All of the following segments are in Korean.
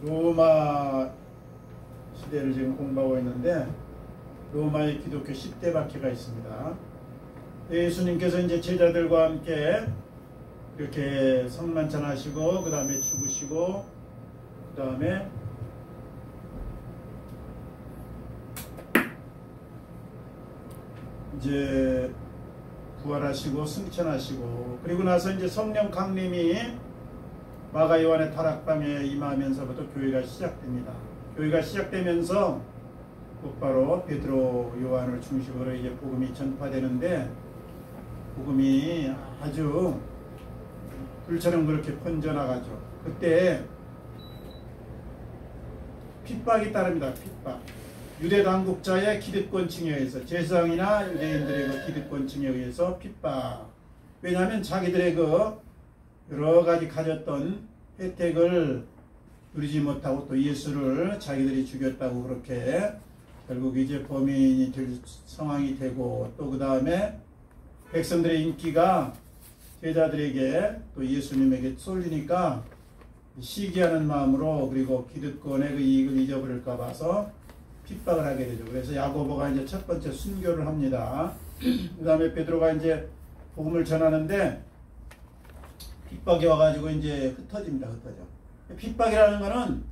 로마 시대를 지금 공부하고 있는데 로마의 기독교 10대 박해가 있습니다. 예수님께서 이제 제자들과 함께 이렇게 성만찬하시고 그 다음에 죽으시고 그 다음에 이제 부활하시고 승천하시고 그리고 나서 이제 성령 강림이 마가 요한의 타락방에 임하면서부터 교회가 시작됩니다. 교회가 시작되면서 곧바로 베드로 요한을 중심으로 이제 복음이 전파되는데 복음이 아주 불처럼 그렇게 번져나가죠. 그때 핍박이 따릅니다. 핍박. 유대 당국자의 기득권층에 의해서 제사장이나 유대인들의 그 기득권층에 의해서 핍박. 왜냐하면 자기들의 그 여러 가지 가졌던 혜택을 누리지 못하고 또 예수를 자기들이 죽였다고 그렇게 결국 이제 범인이 될 상황이 되고 또 그 다음에 백성들의 인기가 제자들에게 또 예수님에게 쏠리니까 시기하는 마음으로 그리고 기득권의 그 이익을 잊어버릴까 봐서 핍박을 하게 되죠. 그래서 야고보가 이제 첫 번째 순교를 합니다. 그 다음에 베드로가 이제 복음을 전하는데 핍박이 와가지고 이제 흩어집니다. 흩어져. 핍박이라는 거는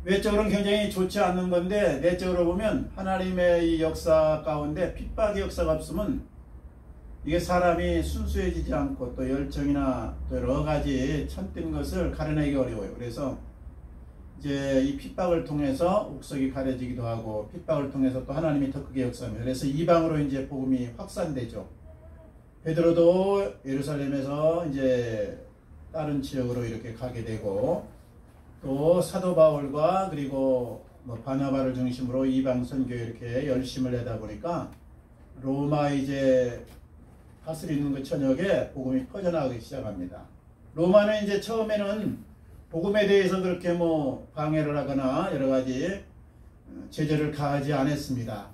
외적으로는 굉장히 좋지 않는 건데 내적으로 보면 하나님의 이 역사 가운데 핍박의 역사가 없으면 이게 사람이 순수해지지 않고 또 열정이나 또 여러 가지 참된 것을 가려내기 어려워요. 그래서 이제 이 핍박을 통해서 옥석이 가려지기도 하고 핍박을 통해서 또 하나님이 더 크게 역사합니다. 그래서 이방으로 이제 복음이 확산되죠. 베드로도 예루살렘에서 이제 다른 지역으로 이렇게 가게 되고 또 사도 바울과 그리고 뭐 바나바를 중심으로 이방 선교에 이렇게 열심을 내다 보니까 로마 이제 다스리는 그 천역에 복음이 퍼져나가기 시작합니다. 로마는 이제 처음에는 복음에 대해서 그렇게 뭐 방해를 하거나 여러 가지 제재를 가하지 않았습니다.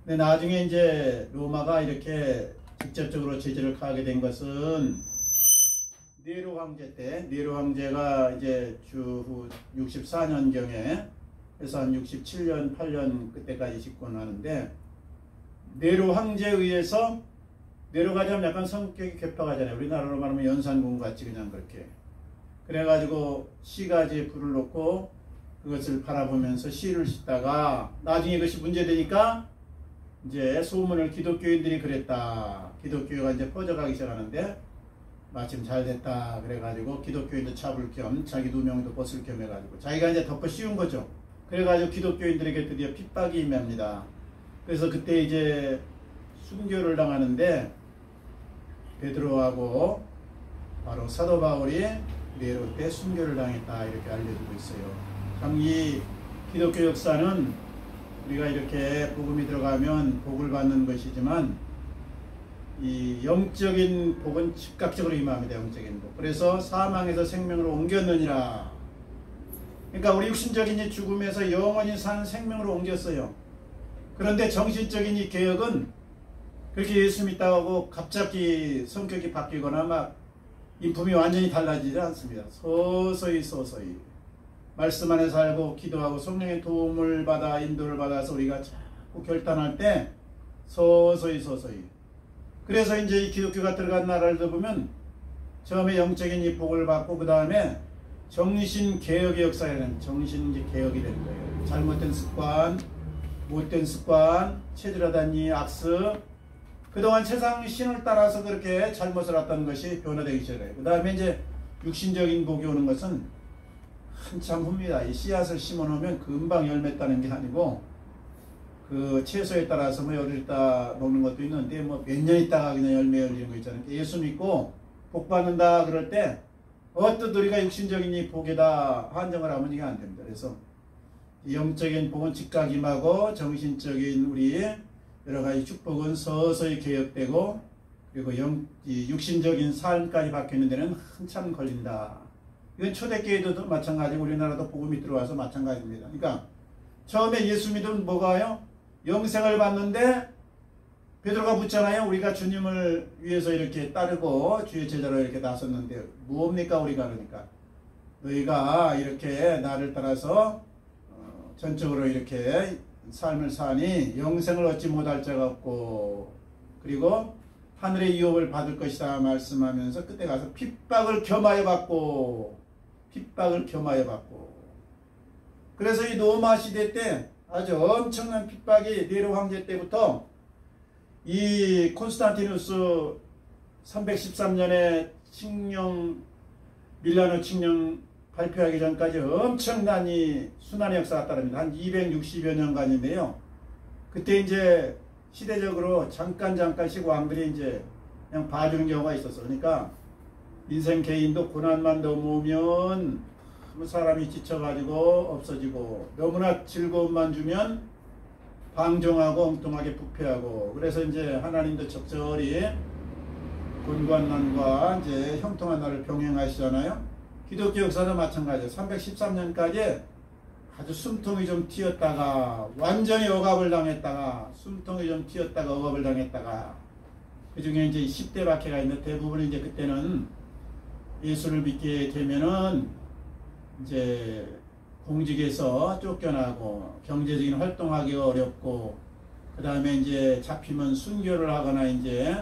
근데 나중에 이제 로마가 이렇게 직접적으로 제재를 가하게 된 것은 네로 황제 때, 네로 황제가 이제 주후 64년경에 해서 한 67년, 8년 그때까지 집권하는데 네로 황제에 의해서 네로가 좀 약간 성격이 개팍하잖아요. 우리나라로 말하면 연산군 같이 그냥 그렇게. 그래가지고 시가지에 불을 놓고 그것을 바라보면서 시를 싣다가 나중에 이것이 문제되니까 이제 소문을 기독교인들이 그랬다. 기독교가 이제 퍼져가기 시작하는데 마침 잘 됐다. 그래가지고 기독교인도 잡을 겸 자기 누명도 벗을 겸 해가지고 자기가 이제 덮어 씌운 거죠. 그래가지고 기독교인들에게 드디어 핍박이 임합니다. 그래서 그때 이제 순교를 당하는데 베드로하고 바로 사도 바울이 네로 때 순교를 당했다 이렇게 알려지고 있어요. 참 이 기독교 역사는 우리가 이렇게 복음이 들어가면 복을 받는 것이지만 이 영적인 복은 즉각적으로 임합니다. 영적인 복. 그래서 사망에서 생명으로 옮겼느니라. 그러니까 우리 육신적인 이 죽음에서 영원히 산 생명으로 옮겼어요. 그런데 정신적인 이 개혁은 그렇게 예수 믿다고 하고 갑자기 성격이 바뀌거나 막 인품이 완전히 달라지지 않습니다. 서서히 말씀 안에 살고 기도하고 성령의 도움을 받아 인도를 받아서 우리가 자꾸 결단할 때 서서히 그래서 이제 이 기독교가 들어간 나라를 보면 처음에 영적인 이 복을 받고 그 다음에 정신개혁의 역사에는 정신개혁이 되는 거예요. 잘못된 습관, 못된 습관, 체질하다는 이 악습, 그동안 세상 신을 따라서 그렇게 잘못을 했던 것이 변화되기 시작해요. 그 다음에 이제 육신적인 복이 오는 것은 한참 후입니다. 이 씨앗을 심어놓으면 금방 열매 따는 게 아니고 그 채소에 따라서 뭐 열흘 있다 먹는 것도 있는데 뭐 몇 년 있다가 그냥 열매 열리는 거 있잖아요. 예수 믿고 복 받는다 그럴 때 어떤 우리가 육신적인 이 복에다 한정을 하면 이게 안 됩니다. 그래서 영적인 복은 즉각 임하고 정신적인 우리 여러 가지 축복은 서서히 개혁되고 그리고 이 육신적인 삶까지 바뀌는 데는 한참 걸린다. 이건 초대교회도 마찬가지고 우리나라도 복음이 들어와서 마찬가지입니다. 그러니까 처음에 예수 믿으면 뭐가요? 영생을 받는데 베드로가 묻잖아요. 우리가 주님을 위해서 이렇게 따르고 주의 제자로 이렇게 나섰는데 무엇입니까 우리가 그러니까 너희가 이렇게 나를 따라서 전적으로 이렇게 삶을 사니 영생을 얻지 못할 자가 없고 그리고 하늘의 유업을 받을 것이다 말씀하면서 그때 가서 핍박을 겸하여 받고 그래서 이 로마 시대 때 아주 엄청난 핍박이 네로 황제 때부터 이 콘스탄티누스 313년에 밀라노 칙령 발표하기 전까지 엄청난 이 순환의 역사가 따릅니다. 한 260여 년간인데요. 그때 이제 시대적으로 잠깐씩 왕들이 이제 그냥 봐주는 경우가 있었어. 그러니까 인생 개인도 고난만 넘어오면 사람이 지쳐가지고 없어지고 너무나 즐거움만 주면 방종하고 엉뚱하게 부패하고 그래서 이제 하나님도 적절히 곤고한 이제 형통한 날을 병행하시잖아요. 기독교 역사도 마찬가지예요. 313년까지 아주 숨통이 좀 튀었다가 완전히 억압을 당했다가 숨통이 좀 튀었다가 억압을 당했다가 그 중에 이제 10대 박해가 있는데 대부분 이제 그때는 예수를 믿게 되면은 이제 공직에서 쫓겨나고 경제적인 활동하기가 어렵고 그 다음에 이제 잡히면 순교를 하거나 이제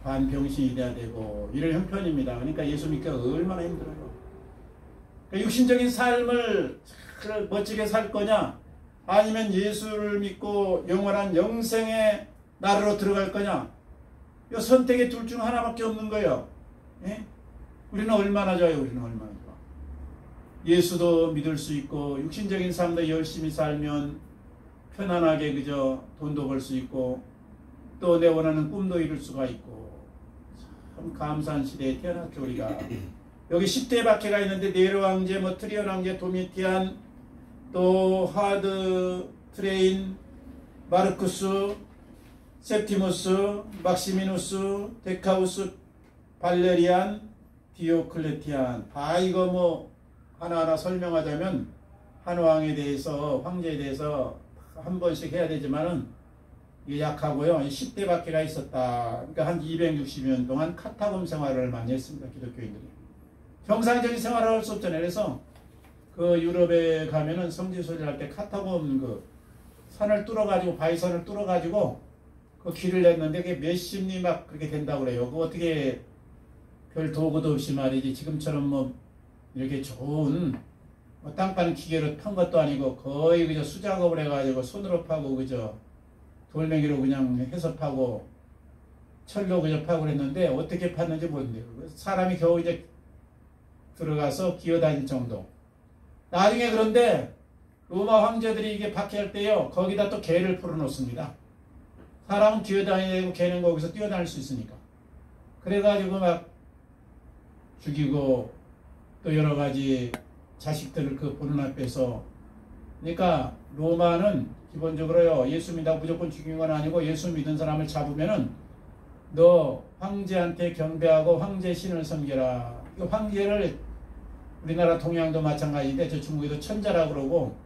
반병신이 돼야 되고 이런 형편입니다. 그러니까 예수 믿기가 얼마나 힘들어요. 그러니까 육신적인 삶을 멋지게 살 거냐 아니면 예수를 믿고 영원한 영생의 나라로 들어갈 거냐 이 선택의 둘 중 하나밖에 없는 거예요. 예? 우리는 얼마나 좋아요. 우리는 얼마나 좋아. 예수도 믿을 수 있고 육신적인 삶도 열심히 살면 편안하게 그저 돈도 벌 수 있고 또 내 원하는 꿈도 이룰 수가 있고 참 감사한 시대에 태어났죠. 우리가 여기 10대 박해가 있는데 네로 황제, 트리온 황제, 도미티안, 또 하드 트레인, 마르쿠스, 셉티무스, 막시미누스, 데카우스, 발레리안, 디오클레티안. 다 이거 뭐 하나하나 설명하자면 한 왕에 대해서 황제에 대해서 한 번씩 해야 되지만은 이게 약하고요. 10대 박해가 있었다. 그러니까 한 260년 동안 카타콤 생활을 많이 했습니다. 기독교인들이. 정상적인 생활을 할 수 없잖아요. 그래서 그 유럽에 가면은 성지순례 할 때 카타콤 그 산을 뚫어가지고 바위산을 뚫어가지고 그 길을 냈는데 그게 몇십 리 막 그렇게 된다고 그래요. 그거 어떻게 별 도구도 없이 말이지 지금처럼 뭐 이렇게 좋은 뭐 땅 파는 기계로 판 것도 아니고 거의 그저 수작업을 해가지고 손으로 파고 그저 돌멩이로 그냥 해서 파고 철로 그저 파고 그랬는데 어떻게 팠는지 모르는데요. 사람이 겨우 이제 들어가서 기어다닐 정도. 나중에 그런데 로마 황제들이 이게 박해할 때요 거기다 또 개를 풀어놓습니다. 사람은 기어다니고 개는 거기서 뛰어다닐 수 있으니까. 그래가지고 막 죽이고 또 여러가지 자식들을 그 보는 앞에서 그러니까 로마는 기본적으로요 예수 믿다고 무조건 죽인 건 아니고 예수 믿은 사람을 잡으면은 너 황제한테 경배하고 황제 신을 섬겨라. 이 황제를 우리나라 동양도 마찬가지인데 저 중국에도 천자라고 그러고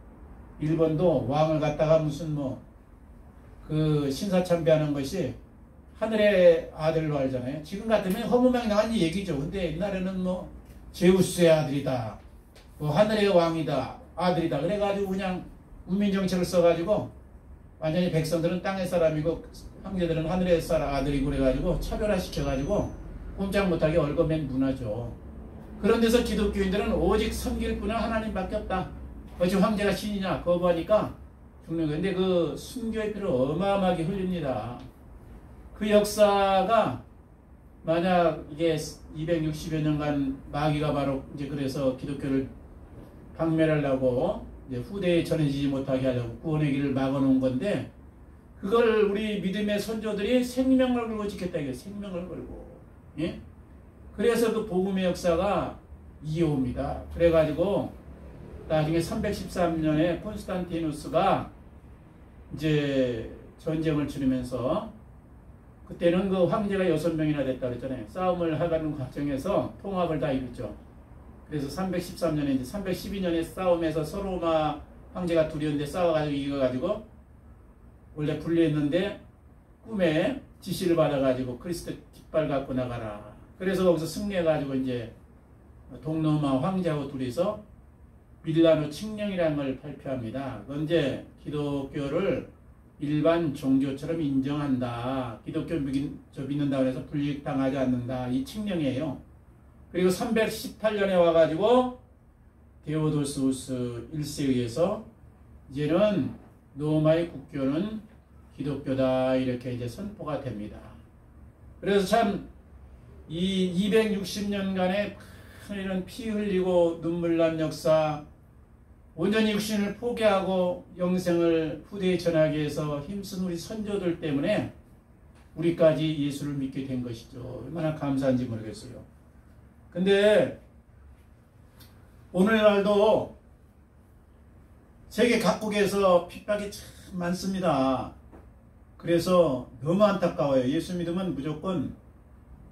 일본도 왕을 갖다가 무슨 뭐 그 신사참배하는 것이 하늘의 아들로 알잖아요. 지금 같으면 허무맹랑한 얘기죠. 근데 옛날에는 뭐 제우스의 아들이다. 뭐 하늘의 왕이다. 아들이다. 그래가지고 그냥 문민정책을 써가지고 완전히 백성들은 땅의 사람이고 황제들은 하늘의 사람 아들이고 그래가지고 차별화시켜가지고 꼼짝 못하게 얽어맨 문화죠. 그런 데서 기독교인들은 오직 섬길 분은 하나님밖에 없다. 어찌 황제가 신이냐 거부하니까 죽는 거예요. 근데 그 순교의 피를 어마어마하게 흘립니다. 그 역사가 만약 이게 260여 년간 마귀가 바로 이제 그래서 기독교를 박멸하려고 이제 후대에 전해지지 못하게 하려고 구원의 길을 막아놓은 건데 그걸 우리 믿음의 선조들이 생명을 걸고 지켰다 이게 생명을 걸고 예? 그래서 그 복음의 역사가 이어옵니다. 그래가지고 나중에 313년에 콘스탄티누스가 이제 전쟁을 치르면서 그때는 그 황제가 6명이나 됐다 그랬잖아요. 싸움을 하가는 과정에서 통합을 다 이뤘죠. 그래서 313년에 이제 312년에 싸움에서 서로마 황제가 둘이었는데 싸워가지고 이겨가지고 원래 분리했는데 꿈에 지시를 받아가지고 그리스도 깃발 갖고 나가라. 그래서 거기서 승리해가지고 이제 동로마 황제하고 둘이서 밀라노 칙령이라는 걸 발표합니다. 그건 이제 기독교를 일반 종교처럼 인정한다. 기독교 믿는다고 해서 불이익당하지 않는다. 이 칙령이에요. 그리고 318년에 와가지고 데오도시우스 1세에 의해서 이제는 로마의 국교는 기독교다. 이렇게 이제 선포가 됩니다. 그래서 참 이 260년간의 이런 피 흘리고 눈물 난 역사, 온전히 육신을 포기하고 영생을 후대에 전하기 위해서 힘쓴 우리 선조들 때문에 우리까지 예수를 믿게 된 것이죠. 얼마나 감사한지 모르겠어요. 근데 오늘날도 세계 각국에서 핍박이 참 많습니다. 그래서 너무 안타까워요. 예수 믿으면 무조건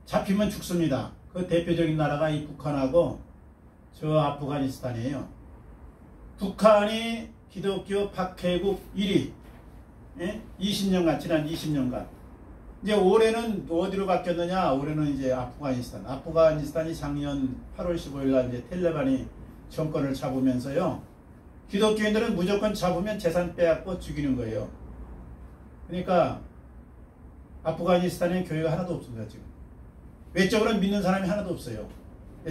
잡히면 죽습니다. 그 대표적인 나라가 이 북한하고 저 아프가니스탄이에요. 북한이 기독교 박해국 1위. 예? 20년간, 지난 20년간. 이제 올해는 어디로 바뀌었느냐? 올해는 이제 아프가니스탄. 아프가니스탄이 작년 8월 15일 날 이제 텔레반이 정권을 잡으면서요. 기독교인들은 무조건 잡으면 재산 빼앗고 죽이는 거예요. 그러니까 아프가니스탄에 교회가 하나도 없습니다, 지금. 외적으로는 믿는 사람이 하나도 없어요.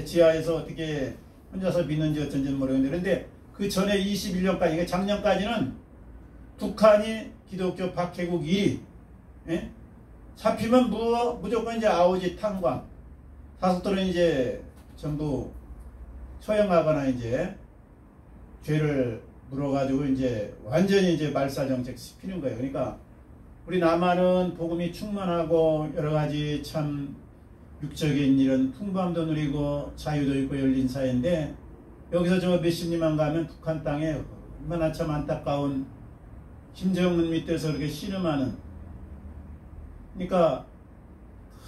지하에서 어떻게 혼자서 믿는지 어쩐지는 모르겠는데, 그런데 그 전에 21년까지, 작년까지는 북한이 기독교 박해국 1위. 예? 잡히면 무조건 이제 아오지 탄광. 사속들은 이제 전부 처형하거나 이제 죄를 물어가지고 이제 완전히 이제 말살정책 시키는 거예요. 그러니까 우리 남한은 복음이 충만하고 여러 가지 참 육적인 이런 풍부함도 누리고 자유도 있고 열린 사회인데, 여기서 저 몇십 리만 가면 북한 땅에 얼마나 참 안타까운 김정은 밑에서 그렇게 신음하는, 그러니까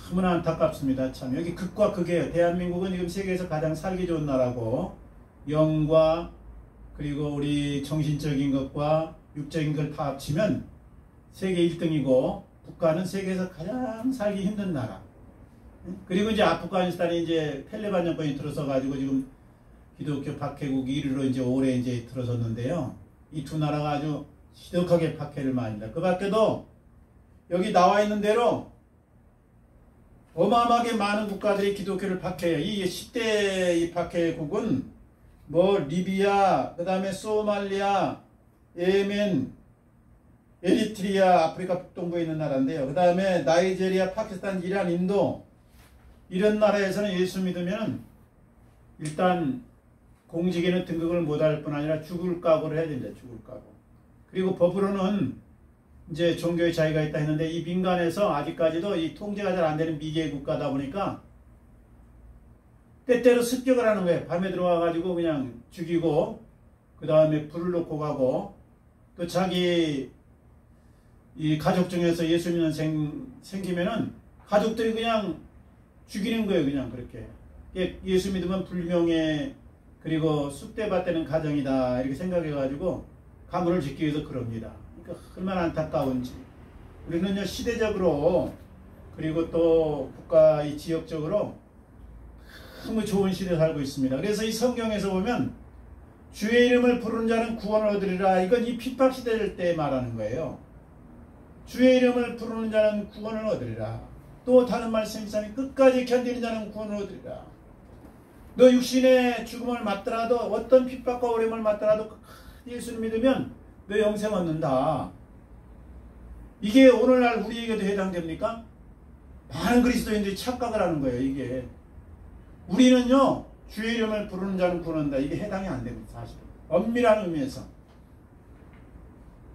너무나 안타깝습니다. 참 여기 극과 극이에요. 대한민국은 지금 세계에서 가장 살기 좋은 나라고, 영과 그리고 우리 정신적인 것과 육적인 걸 다 합치면 세계 1등이고, 북한은 세계에서 가장 살기 힘든 나라. 그리고 이제 아프가니스탄이 이제 텔레반 정권이 들어서 가지고 지금 기독교 박해국 1위로 이제 올해 이제 들어섰는데요. 이 두 나라가 아주 지독하게 박해를 많이 합니다. 그 밖에도 여기 나와 있는 대로 어마어마하게 많은 국가들이 기독교를 박해해요. 이 10대 이 박해국은 뭐 리비아, 그 다음에 소말리아, 예멘, 에리트리아, 아프리카 북동부에 있는 나라인데요. 그 다음에 나이제리아, 파키스탄, 이란, 인도, 이런 나라에서는 예수 믿으면 일단 공직에는 등극을 못할 뿐 아니라 죽을 각오를 해야 됩니다. 죽을 각오. 그리고 법으로는 이제 종교의 자유가 있다 했는데, 이 민간에서 아직까지도 이 통제가 잘 안 되는 미개 국가다 보니까 때때로 습격을 하는 거예요. 밤에 들어와 가지고 그냥 죽이고, 그 다음에 불을 놓고 가고, 또 자기 이 가족 중에서 예수 믿는 생기면은 가족들이 그냥 죽이는 거예요. 그냥 그렇게. 예수 믿으면 불명예, 그리고 쑥대밭되는 가정이다, 이렇게 생각해가지고 가문을 짓기 위해서 그럽니다. 그러니까 얼마나 안타까운지. 우리는요, 시대적으로 그리고 또 국가 이 지역적으로 너무 좋은 시대에 살고 있습니다. 그래서 이 성경에서 보면 주의 이름을 부르는 자는 구원을 얻으리라, 이건 이 핍박 시대일 때 말하는 거예요. 주의 이름을 부르는 자는 구원을 얻으리라. 또 다른 말씀이 있으니 끝까지 견디는 자는 구원을 얻으리라. 너 육신의 죽음을 맞더라도, 어떤 핍박과 어려움을 맞더라도 예수를 믿으면 너 영생 얻는다. 이게 오늘날 우리에게도 해당됩니까? 많은 그리스도인들이 착각을 하는 거예요. 이게 우리는요, 주의 이름을 부르는 자는 구원한다, 이게 해당이 안 됩니다. 사실 엄밀한 의미에서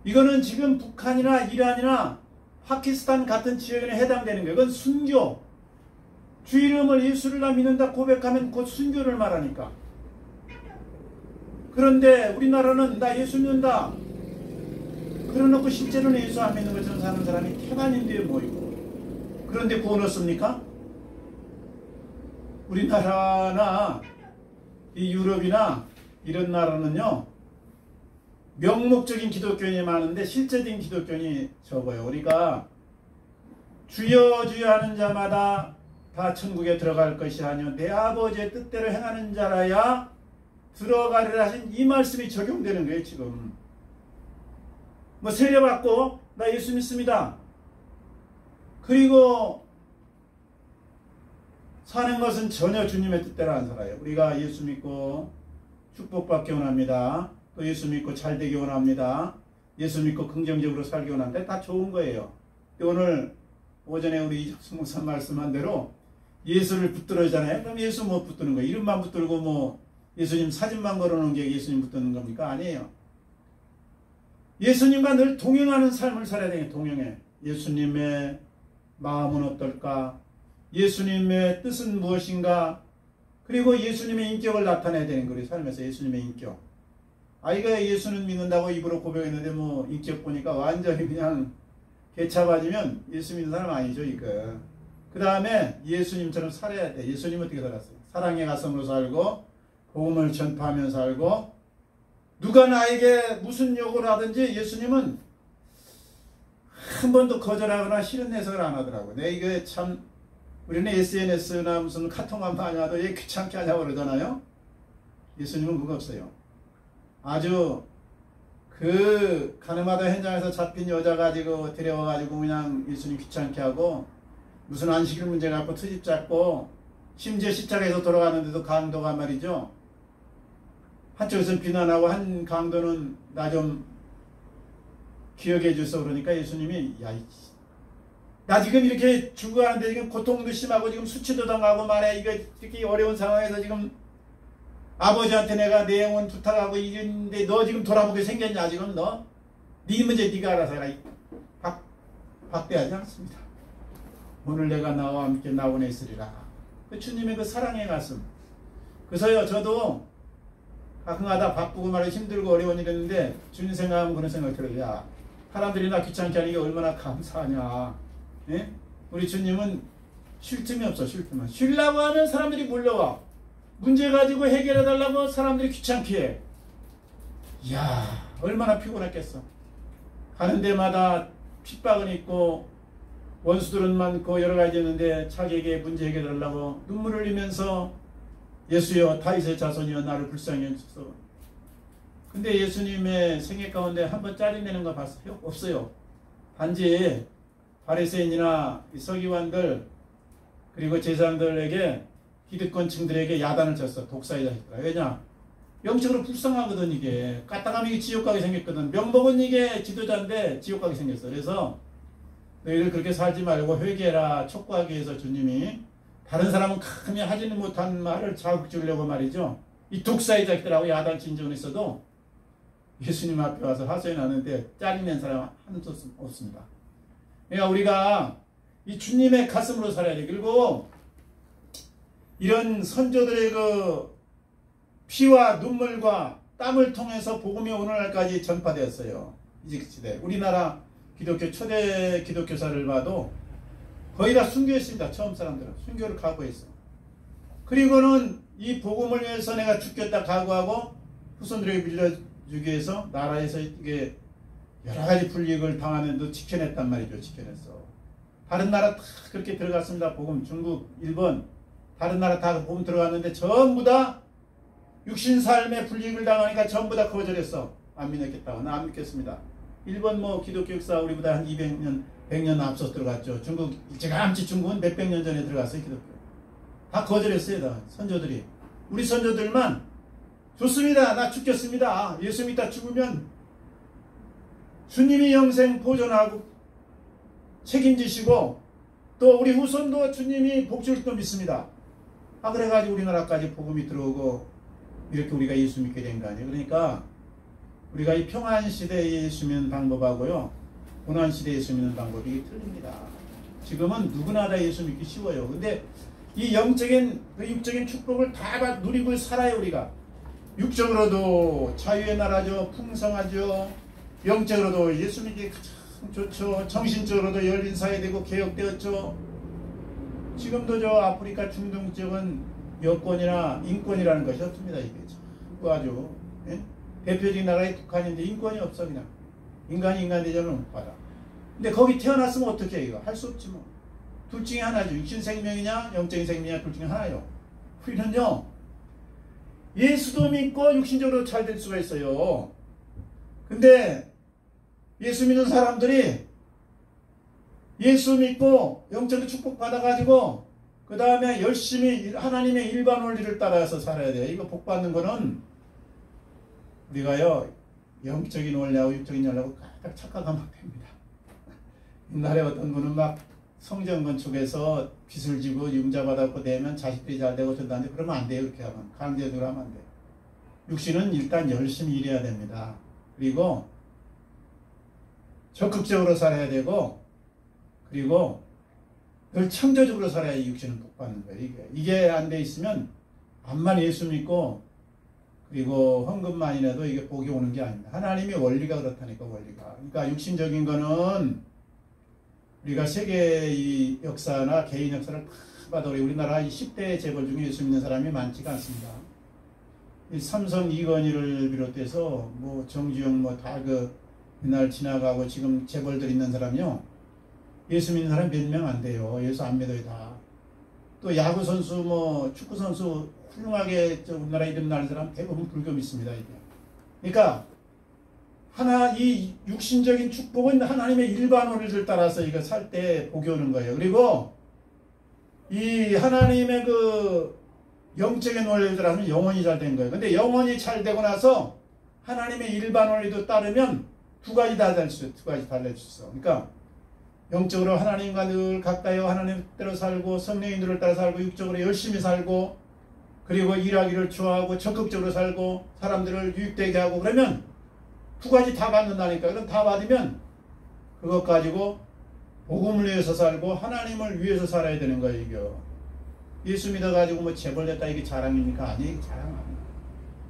이거는 지금 북한이나 이란이나 파키스탄 같은 지역에 해당되는 거예요. 이건 순교. 주 이름을 예수를 다 믿는다 고백하면 곧 순교를 말하니까. 그런데 우리나라는 나 예수 믿는다 그러놓고 실제로는 예수 안 믿는 것처럼 사는 사람이 태반인데 모이고, 그런데 구원 얻습니까? 우리나라나 이 유럽이나 이런 나라는요, 명목적인 기독교인이 많은데 실제적인 기독교인이 적어요. 우리가 주여 주여 하는 자마다 다 천국에 들어갈 것이 아니요 내 아버지의 뜻대로 행하는 자라야 들어가리라 하신 이 말씀이 적용되는 거예요. 지금 뭐 세례받고 나 예수 믿습니다. 그리고 사는 것은 전혀 주님의 뜻대로 안 살아요. 우리가 예수 믿고 축복받기 원합니다. 또 예수 믿고 잘되기 원합니다. 예수 믿고 긍정적으로 살기 원하는데 다 좋은 거예요. 오늘 오전에 우리 이적수 목사 말씀한 대로 예수를 붙들어잖아요. 그럼 예수 못 붙드는 거예요. 이름만 붙들고 뭐 예수님 사진만 걸어놓은 게 예수님 붙드는 겁니까? 아니에요. 예수님과 늘 동행하는 삶을 살아야 돼요. 동행해. 예수님의 마음은 어떨까? 예수님의 뜻은 무엇인가? 그리고 예수님의 인격을 나타내야 되는 거예요. 삶에서 예수님의 인격. 아이가 예수는 믿는다고 입으로 고백했는데 뭐 인격 보니까 완전히 그냥 개차봐지면 예수 믿는 사람 아니죠. 이거. 그 다음에 예수님처럼 살아야 돼. 예수님 어떻게 살았어요? 사랑의 가슴으로 살고 복음을 전파하며 살고 누가 나에게 무슨 요구를 하든지 예수님은 한 번도 거절하거나 싫은 해석을 안 하더라고요. 내 이거 참 우리는 SNS나 무슨 카톡만 많이 와도 얘 귀찮게 하냐고 그러잖아요. 예수님은 그거 없어요. 아주 그 가늠하다 현장에서 잡힌 여자 가지고 데려와가지고 그냥 예수님 귀찮게 하고 무슨 안식일 문제 갖고 트집 잡고 심지어 십자가에서 돌아가는데도 강도가 말이죠. 한쪽에서는 비난하고 한 강도는 나 좀 기억해 주소 그러니까 예수님이 나 지금 이렇게 죽어가는데 지금 고통도 심하고 지금 수치도 당하고 말해 이거 이렇게 어려운 상황에서 지금 아버지한테 내가 내 영혼 부탁하고 이랬는데 너 지금 돌아보게 생겼냐 지금 너? 네 문제 네가 알아서 해라. 박대하지 않습니다. 오늘 내가 나와 함께 나오네 있으리라. 그 주님의 그 사랑의 가슴. 그래서요 저도 가끔가다 바쁘고 말이 힘들고 어려운 일 했는데 주님 생각하면 그런 생각 들어요. 야 사람들이 나 귀찮게 하는 게 얼마나 감사하냐. 예? 우리 주님은 쉴 틈이 없어. 쉴 틈은. 쉬려고 하면 사람들이 몰려와. 문제 가지고 해결해달라고 사람들이 귀찮게 해. 이야 얼마나 피곤했겠어. 가는 데마다 핍박은 있고 원수들은 많고 여러 가지 있는데 자기에게 문제 해결하려고 눈물을 흘리면서 예수여 다윗의 자손이여 나를 불쌍히 여기소서. 근데 예수님의 생애 가운데 한번 짜증내는 거 봤어요? 없어요. 단지 바리새인이나 서기관들 그리고 제사장들에게 기득권층들에게 야단을 쳤어. 독사이다 했더라. 왜냐? 영적으로 불쌍하거든 이게. 까딱하면 이게 지옥 가게 생겼거든. 명복은 이게 지도자인데 지옥 가게 생겼어. 그래서 너희들 그렇게 살지 말고 회개해라 촉구하기 위해서 주님이 다른 사람은 감히 하지는 못한 말을 자극 주려고 말이죠. 이 독사이자들하고 야단 친 적은 있어도 예수님 앞에 와서 하소연 하는데 짜증낸 사람 한도 없습니다. 그러니까 우리가 이 주님의 가슴으로 살아야 돼. 그리고 이런 선조들의 그 피와 눈물과 땀을 통해서 복음이 오늘날까지 전파되었어요. 이 시대 우리나라 기독교 초대 기독교사를 봐도 거의 다 순교했습니다. 처음 사람들은 순교를 각오했어. 그리고는 이 복음을 위해서 내가 죽겠다 각오하고 후손들에게 빌려주기 위해서 나라에서 이게 여러 가지 불이익을 당하는데도 지켜냈단 말이죠. 지켜냈어. 다른 나라 다 그렇게 들어갔습니다. 복음 중국, 일본 다른 나라 다 복음 들어갔는데 전부 다 육신 삶의 불이익을 당하니까 전부 다 거절했어. 안 믿겠다고. 나 안 믿겠습니다. 일본 뭐 기독교 역사 우리보다 한 200년, 100년 앞서 들어갔죠. 중국 일찌감치 중국은 몇백 년 전에 들어갔어요. 기독교. 다 거절했어요. 다 선조들이. 우리 선조들만 좋습니다. 나 죽겠습니다. 예수 믿다 죽으면 주님이 영생 보존하고 책임지시고 또 우리 후손도 주님이 복주를 또 믿습니다. 그래가지고 우리나라까지 복음이 들어오고 이렇게 우리가 예수 믿게 된 거 아니에요. 그러니까 우리가 이 평안시대에 예수 믿는 방법하고요 고난시대에 예수 믿는 방법이 틀립니다. 지금은 누구나 다 예수 믿기 쉬워요. 근데 이 영적인 그 육적인 축복을 다 누리고 살아요. 우리가 육적으로도 자유의 나라죠. 풍성하죠. 영적으로도 예수 믿기 가장 좋죠. 정신적으로도 열린 사회되고 개혁되었죠. 지금도 저 아프리카 중동 지역은 여권이나 인권이라는 것이 없습니다. 이게 자꾸 아주 예? 대표적인 나라의 북한인데 인권이 없어. 그냥 인간이 인간 대접을 못 받아. 근데 거기 태어났으면 어떻게 해? 이거 할 수 없지 뭐. 둘 중에 하나죠. 육신 생명이냐 영적인 생명이냐 둘 중에 하나요. 우리는요 예수도 믿고 육신적으로 잘 될 수가 있어요. 근데 예수 믿는 사람들이 예수 믿고 영적인 축복 받아가지고 그 다음에 열심히 하나님의 일반 원리를 따라서 살아야 돼요. 이거 복 받는 거는 우리가요 영적인 원리하고 육적인 원리하고 딱 착각하면 됩니다. 옛날에 어떤 분은 막 성전 건축에서 빚을 지고 융자 받았고 되면 자식들이 잘 되고 전다는데 그러면 안 돼요. 그렇게 하면 강제적으로 하면 안 돼요. 육신은 일단 열심히 일해야 됩니다. 그리고 적극적으로 살아야 되고 그리고 늘 창조적으로 살아야 이 육신은 복 받는 거예요. 이게 안 돼 있으면 암만 예수 믿고 그리고 헌금만이라도 이게 복이 오는 게 아닙니다. 하나님의 원리가 그렇다니까 원리가. 그러니까 육신적인 거는 우리가 세계 이 역사나 개인 역사를 다 봐도 우리나라 10대 재벌 중에 예수 믿는 사람이 많지가 않습니다. 이 삼성 이건희를 비롯해서 뭐 정주영 뭐 다 그 이날 지나가고 지금 재벌들 있는 사람이요. 예수 믿는 사람 몇 명 안 돼요. 예수 안 믿어요 다. 또 야구 선수 뭐 축구 선수 훌륭하게 우리나라 이름 나는 사람 대부분 불교 믿습니다. 이게. 그러니까 이 육신적인 축복은 하나님의 일반 원리를 따라서 이거 살 때 복이 오는 거예요. 그리고 이 하나님의 그 영적인 원리를 따라서 영혼이 잘 된 거예요. 근데 영혼이 잘 되고 나서 하나님의 일반 원리도 따르면 두 가지 다 될 수 있어요. 두 가지 달라질 수 있어. 그러니까 영적으로 하나님과 늘 가까이 하나님 뜻대로 살고 성령님들을 따라 살고 육적으로 열심히 살고 그리고 일하기를 좋아하고 적극적으로 살고 사람들을 유익되게 하고 그러면 두 가지 다 받는다니까. 그럼 다 받으면 그것 가지고 복음을 위해서 살고 하나님을 위해서 살아야 되는 거예요. 이거. 예수 믿어가지고 뭐 재벌 됐다 이게 자랑입니까? 아니 이게 자랑 아니에요.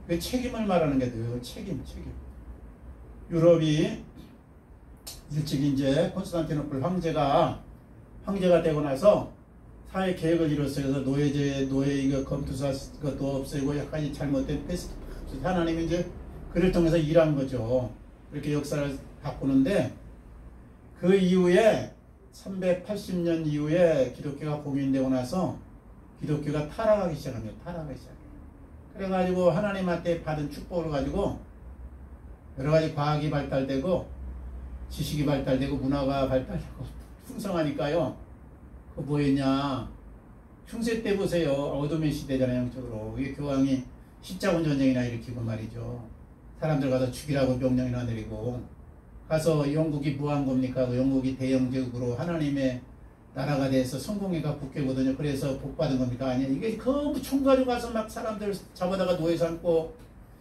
그 책임을 말하는 게 돼요. 책임. 유럽이 일찍 이제 콘스탄티노플 황제가 되고 나서 사회 개혁을 이뤘어요. 그래서 노예 이거 검투사 그것도 없애고 약간 잘못된 패스트 하나님이 이제 그를 통해서 일한 거죠. 그렇게 역사를 바꾸는데 그 이후에 380년 이후에 기독교가 봉인되고 나서 기독교가 타락하기 시작합니다. 그래가지고 하나님한테 받은 축복을 가지고 여러 가지 과학이 발달되고 지식이 발달되고 문화가 발달되고 풍성하니까요. 그 뭐였냐. 흉쇄 때 보세요. 어둠의 시대잖아요. 영적으로. 이게 교황이 십자군 전쟁이나 일으키고 말이죠. 사람들 가서 죽이라고 명령이나 내리고 가서 영국이 뭐 한 겁니까? 영국이 대영제국으로 하나님의 나라가 돼서 성공회가 국회거든요. 그래서 복 받은 겁니까? 아니야. 이게 그 총 가지고 가서 막 사람들 잡아다가 노예 삼고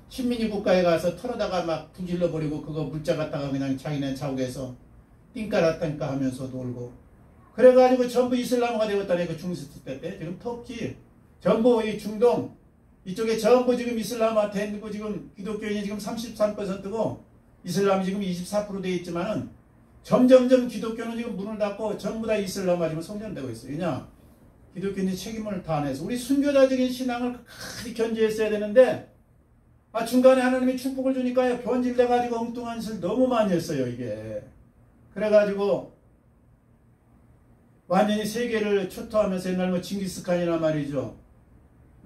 식민지 국가에 가서 털어다가 막 분질러 버리고 그거 물자 갖다가 그냥 자기네 자국에서 띵까라땅까 하면서 놀고 그래가지고 전부 이슬람화가 되었다네. 그 중세 때 지금 터키 전부 이 중동 이쪽에 전부 지금 이슬람화 되고 지금 기독교인이 지금 33%고 이슬람이 지금 24% 되어 있지만은 점점점 기독교는 지금 문을 닫고 전부 다 이슬람화 지금 성전되고 있어요. 왜냐? 기독교인이 책임을 다해서 우리 순교자적인 신앙을 끝까지 견지했어야 되는데 중간에 하나님이 축복을 주니까 변질돼가지고 엉뚱한 짓을 너무 많이 했어요. 이게. 그래가지고 완전히 세계를 초토하면서 옛날 뭐 징기스칸이나 말이죠.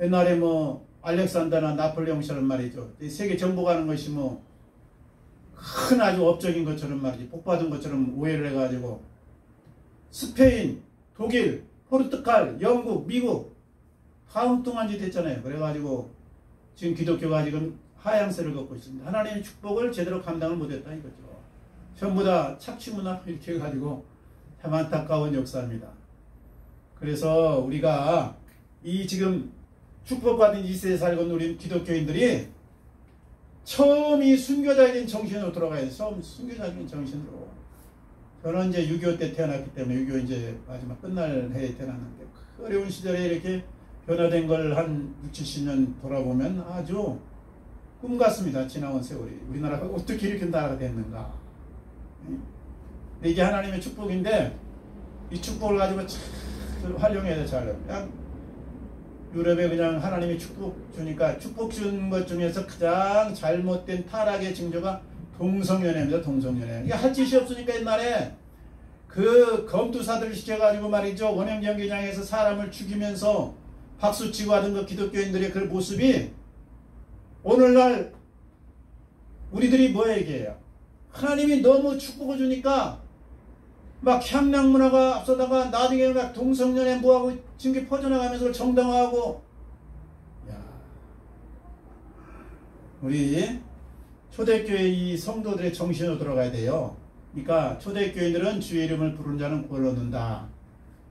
옛날에 뭐 알렉산더나 나폴레옹처럼 말이죠. 세계 정복하는 것이 뭐 큰 아주 업적인 것처럼 말이지. 복받은 것처럼 오해를 해가지고 스페인, 독일, 포르투갈, 영국, 미국 다 엉뚱한 짓 했잖아요. 그래가지고 지금 기독교가 지금 하향세를 걷고 있습니다. 하나님의 축복을 제대로 감당을 못했다 이거죠. 전부 다 착취문화 이렇게 해가지고 참 안타까운 역사입니다. 그래서 우리가 이 지금 축복받은 이 세대에 살고 있는 우리 기독교인들이 처음 이 순교자적인 정신으로 돌아가야 돼요. 처음 순교자적인 정신으로. 저는 이제 6.25 때 태어났기 때문에 6.25 이제 마지막 끝날 해에 태어났는데 그 어려운 시절에 이렇게 변화된 걸 한 60, 70년 돌아보면 아주 꿈 같습니다. 지나온 세월이. 우리나라가 어떻게 이렇게 나라가 됐는가. 이게 하나님의 축복인데 이 축복을 가지고 참 활용해야 돼. 잘. 그냥 유럽에 그냥 하나님이 축복 주니까 축복 준 것 중에서 가장 잘못된 타락의 징조가 동성연애입니다. 동성연애. 이게 할 짓이 없으니까 옛날에 그 검투사들을 시켜가지고 말이죠. 원형경기장에서 사람을 죽이면서 박수치고 하던 그 기독교인들의 그 모습이 오늘날 우리들이 뭐 얘기해요? 하나님이 너무 축복을 주니까 막 향락 문화가 앞서다가 나중에는 막 동성연애 뭐하고 지금 퍼져나가면서 정당화하고. 야, 우리 초대교회 이 성도들의 정신으로 들어가야 돼요. 그러니까 초대교인들은 주의 이름을 부르는 자는 구원 얻는다.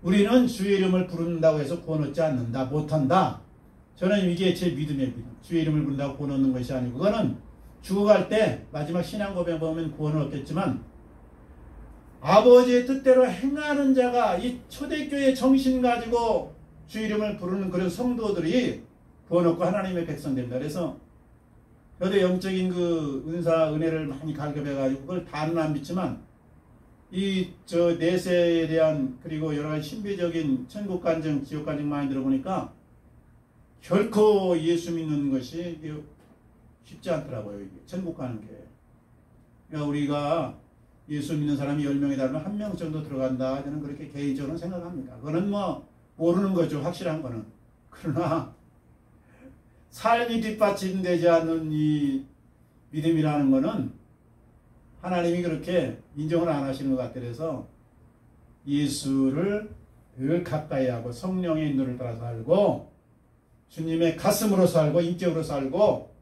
우리는 주의 이름을 부른다고 해서 구원 얻지 않는다. 못한다. 저는 이게 제 믿음의 믿음. 주의 이름을 부른다고 구원 얻는 것이 아니고, 그거는 죽어갈 때 마지막 신앙 고백 보면 구원을 얻겠지만, 아버지의 뜻대로 행하는 자가 이 초대교회 정신 가지고 주의 이름을 부르는 그런 성도들이 구원 얻고 하나님의 백성 됩니다. 그래서 저도 영적인 그 은사, 은혜를 많이 갈급해가지고 그걸 다는 안 믿지만 이 저 내세에 대한 그리고 여러 가지 신비적인 천국 간증, 지옥 간증 많이 들어보니까 결코 예수 믿는 것이 쉽지 않더라고요. 이게 천국 가는 게. 그러니까 우리가 예수 믿는 사람이 10명이 달면 1명 정도 들어간다. 저는 그렇게 개인적으로 생각합니다. 그거는 뭐 모르는 거죠. 확실한 거는. 그러나 삶이 뒷받침되지 않는 이 믿음이라는 거는 하나님이 그렇게 인정을 안 하시는 것 같아서 예수를 늘 가까이 하고 성령의 인도를 따라 살고 주님의 가슴으로 살고 인격으로 살고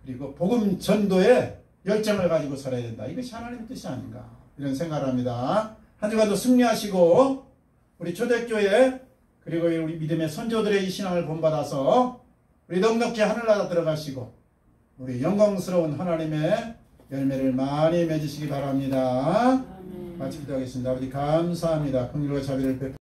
그리고 복음 전도에 열정을 가지고 살아야 된다. 이것이 하나님의 뜻이 아닌가 이런 생각을 합니다. 한 주간도 승리하시고 우리 초대교회 그리고 우리 믿음의 선조들의 이 신앙을 본받아서 우리 넉넉히 하늘나라 들어가시고 우리 영광스러운 하나님의 열매를 많이 맺으시기 바랍니다. 마치 기도하겠습니다. 아버지 감사합니다. 긍휼과 자비를 베풀